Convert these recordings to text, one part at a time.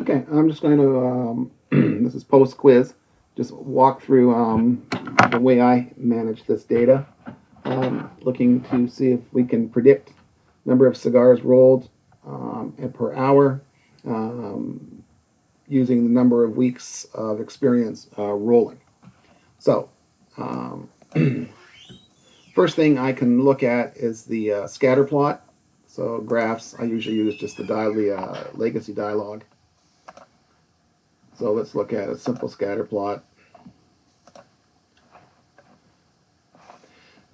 Okay, I'm just going to, this is post quiz, just walk through the way I manage this data, looking to see if we can predict number of cigars rolled and per hour using the number of weeks of experience rolling. So, um, first thing I can look at is the scatter plot. So graphs, I usually use just the legacy dialog. So let's look at a simple scatter plot.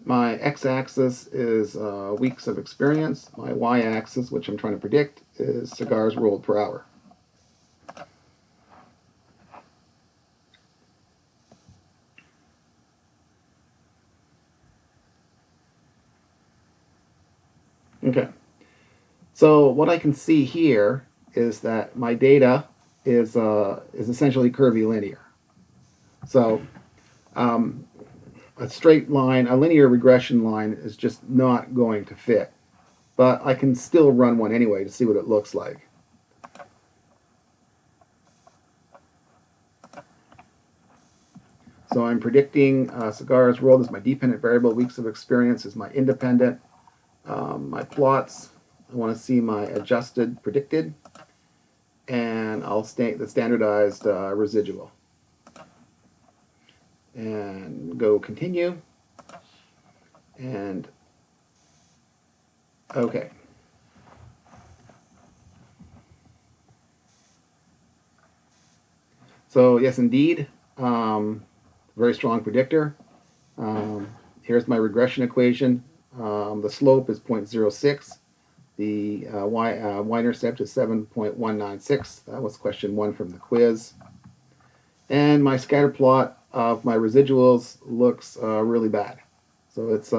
My x-axis is weeks of experience. My y-axis, which I'm trying to predict, is cigars rolled per hour. Okay. So what I can see here is that my data is essentially curvilinear. So um, a straight line, a linear regression line, is just not going to fit. But I can still run one anyway to see what it looks like. So I'm predicting cigars rolled as my dependent variable. Weeks of experience is my independent. My plots, I want to see my adjusted predicted, and I'll state the standardized residual. And go continue. And okay. So yes, indeed, very strong predictor. Here's my regression equation. The slope is 0.06. The y-intercept is 7.196. That was question 1 from the quiz. And my scatter plot of my residuals looks really bad. So it's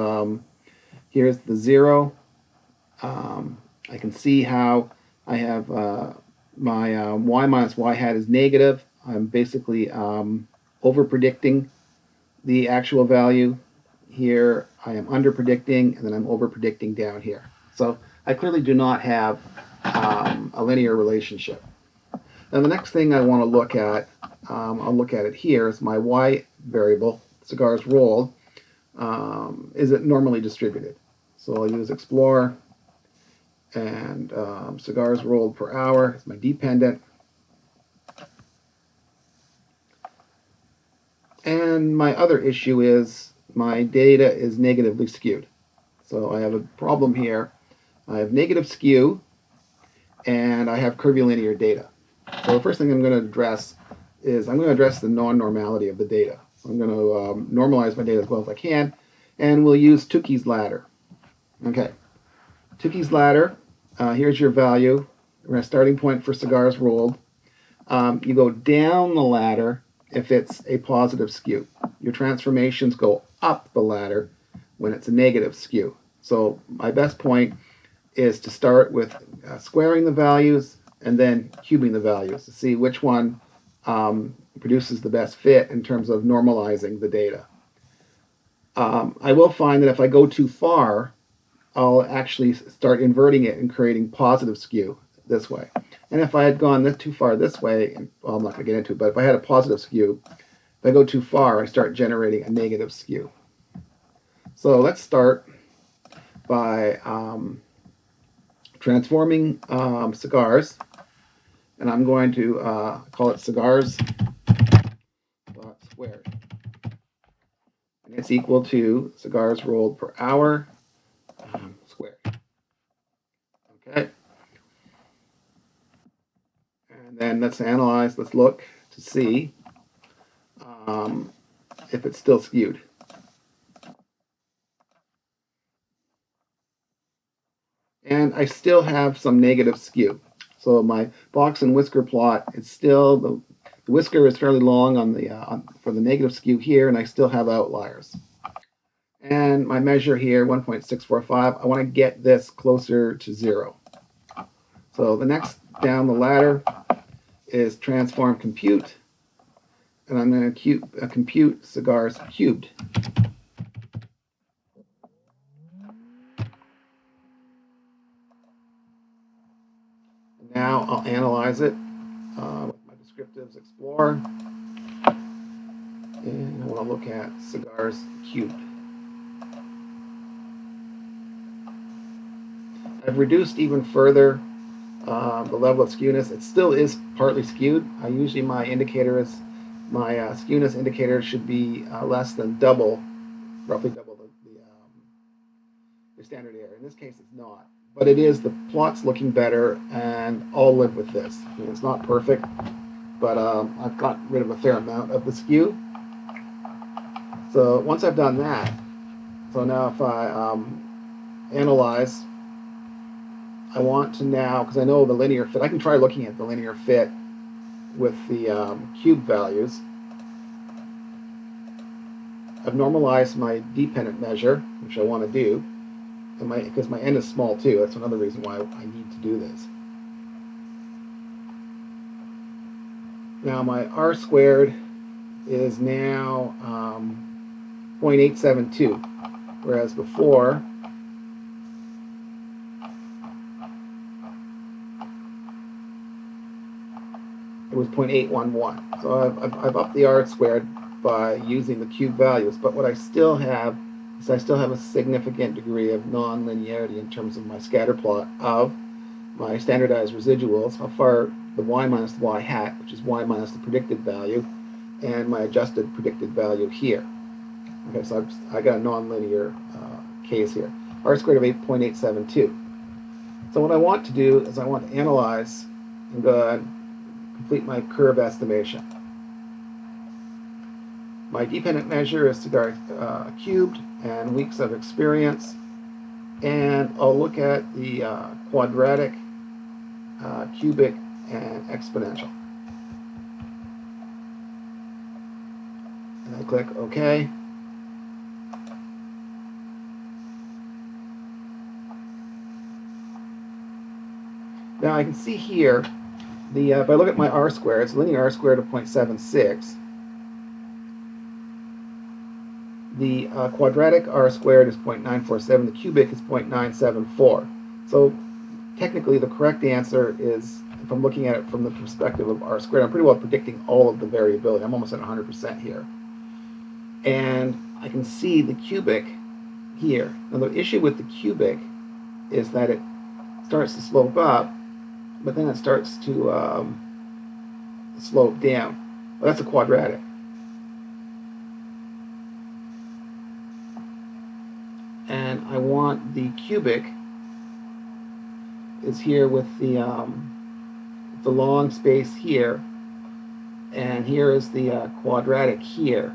here's the 0. I can see how I have my y minus y hat is negative. I'm basically over predicting the actual value. Here I am under predicting, and then I'm over predicting down here. So I clearly do not have a linear relationship. Now the next thing I want to look at, I'll look at it here, is my y variable, cigars rolled. Is it normally distributed? So I'll use explore, and cigars rolled per hour is my dependent. And my other issue is my data is negatively skewed. So I have a problem here. I have negative skew, and I have curvilinear data. So the first thing I'm going to address is I'm going to address the non-normality of the data. So I'm going to normalize my data as well as I can, and we'll use Tukey's ladder. Okay, Tukey's ladder, here's your value. We're at a starting point for cigars rolled. You go down the ladder if it's a positive skew. Your transformations go up the ladder when it's a negative skew. So my best point is to start with squaring the values and then cubing the values to see which one produces the best fit in terms of normalizing the data. I will find that if I go too far, I'll actually start inverting it and creating positive skew this way. And if I had gone too far this way, well, I'm not going to get into it, but if I had a positive skew, if I go too far, I start generating a negative skew. So let's start by transforming cigars, and I'm going to call it cigars squared. And it's equal to cigars rolled per hour squared. Okay. And then let's analyze, let's look to see um, if it's still skewed. And I still have some negative skew. So my box and whisker plot, it's still, the whisker is fairly long on the for the negative skew here, and I still have outliers. And my measure here, 1.645, I want to get this closer to 0. So the next down the ladder is transform compute, and I'm going to compute cigars cubed. Now I'll analyze it. descriptives explore, and I want to look at Cigar's cubed. I've reduced even further the level of skewness. It still is partly skewed. Usually my indicator is, my skewness indicator should be less than double, roughly double the standard error. In this case, it's not. But it is, the plot's looking better, and I'll live with this. I mean, it's not perfect, but I've got rid of a fair amount of the skew. So once I've done that, so now if I analyze, I want to now, because I know the linear fit, I can try looking at the linear fit with the cube values. I've normalized my dependent measure, which I want to do, and because my n is small too. That's another reason why I need to do this. Now my r squared is now 0.872, whereas before it was 0.811. So I've upped the r squared by using the cube values, but what I still have is I still have a significant degree of non-linearity in terms of my scatter plot of my standardized residuals, how far the y minus the y hat, which is y minus the predicted value, and my adjusted predicted value here. Okay, so I got a non-linear case here. R squared of 8.872. So what I want to do is I want to analyze and go ahead and complete my curve estimation. My dependent measure is Cigar cubed and weeks of experience, and I'll look at the quadratic, cubic, and exponential. And I click OK. Now I can see here, if I look at my r squared, it's linear r squared of 0.76. The quadratic r squared is 0.947. The cubic is 0.974. So technically the correct answer is, if I'm looking at it from the perspective of r squared, I'm pretty well predicting all of the variability. I'm almost at 100% here. And I can see the cubic here. Now the issue with the cubic is that it starts to slope up, but then it starts to slope down. Well, that's a quadratic. And I want the cubic is here with the long space here, and here is the quadratic here.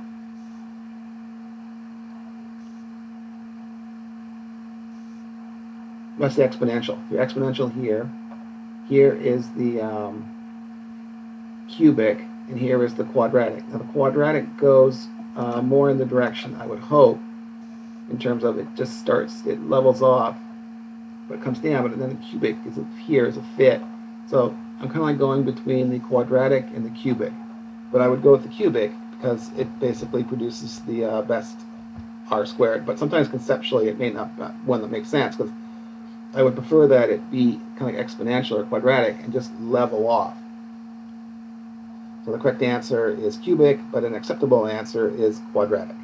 That's the exponential. The exponential here. Here is the cubic, and here is the quadratic. Now the quadratic goes more in the direction, I would hope, in terms of it just starts, it levels off, but it comes down, but then the cubic is here as a fit. So I'm kind of like going between the quadratic and the cubic, but I would go with the cubic because it basically produces the best r squared. But sometimes conceptually it may not be one that makes sense, because I would prefer that it be kind of like exponential or quadratic and just level off. So the correct answer is cubic, but an acceptable answer is quadratic.